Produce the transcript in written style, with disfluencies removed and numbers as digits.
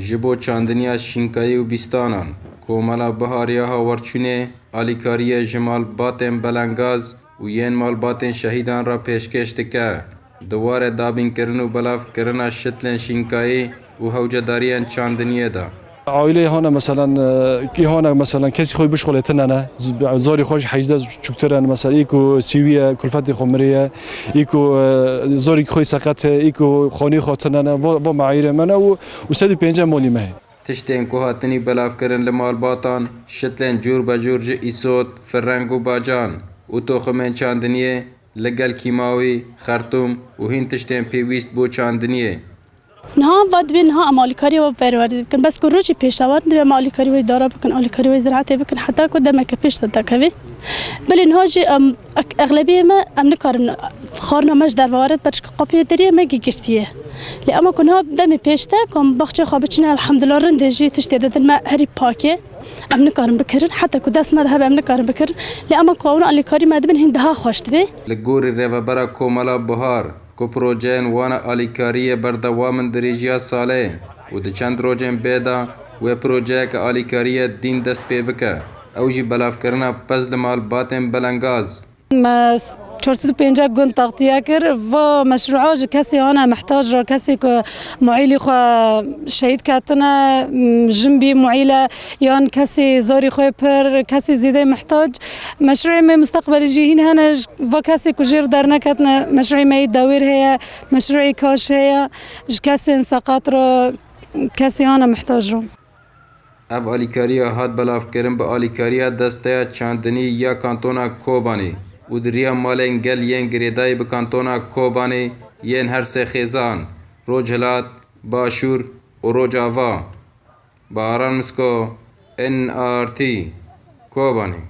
جبو چاندنیا شینکایی و بیستانان کومالا بهاریا هاورچونه آلیکاری جمال باتن بلنگاز و ین مال باتن شهیدان را پیشکش دکه دوار دابین کرن و بلاف کرن شتلن شینکایی و هوجداریان چاندنیه دا عائله هانا مثلا کی هانا مثلا کسی خوی بشغله نه زاری خوش حیزه چکترن مثلا ایکو سیویه کلفت خمریه ایکو زاری خوی سقط ایکو خانی خاطرنا و معایر من و 105 مالی مه تشتین کو هاتنی بلاف کرن لمال باتان شتلن جور بجور ج ایسوت فرنگ و باجان و توخمن چاندنیه لگل کیماوی خرطوم و هین تشتین پیویست بو چاندنیه نها ود بین نها مالکاری و پروری کن بس کروچی پیشتاوت دو مالکاری و دارا بکن مالکاری و زراعتی بکن حتی که دم که پیشت دکوی بلی نها جی اغلبیه ما نکارن خارنا مش در وارد برش قپیه دریه مگی گرتیه لی اما کنها دم پیشته کم بخش خوابچنه الحمدلله رندجی تشتید ما هری پاکه ام نکارم بکرن حتی که دست مذهب ام نکارم بکرن لی اما کون مالکاری مدبن هندها خوشت بی لگوری ریوبرا کومالا بهار کو پروژین وانا آلیکاری بردوامن دریجیا ساله و ده چند روزین بیدا و پروژه که آلیکاری دین دست پی بکه او جی بلاف کرنا پزل مال باتن بلنگاز ما شرطة بينجا قن تغطية كر ومشروعات كسي أنا محتاج كسي معيلي خو شهيد كاتنا جنبي معيلة يان كسي زاري خو بر كسي زيادة محتاج مشروع ما مستقبل جيهين هنا وكسي كجير درنا كاتنا مشروع ما يدور هي مشروع كاش هي كسي انساقات رو كسي أنا محتاجه اف آلیکاریا هات بلاف کرن به آلیکاریا دسته چاندنی یا کانتونا کوبانی و دریا مالین گل ین گریدای به کانتونا کوبانی ین هر سه خیزان روجهلات باشور و روجاوا با آران مسکو NRT کوبانی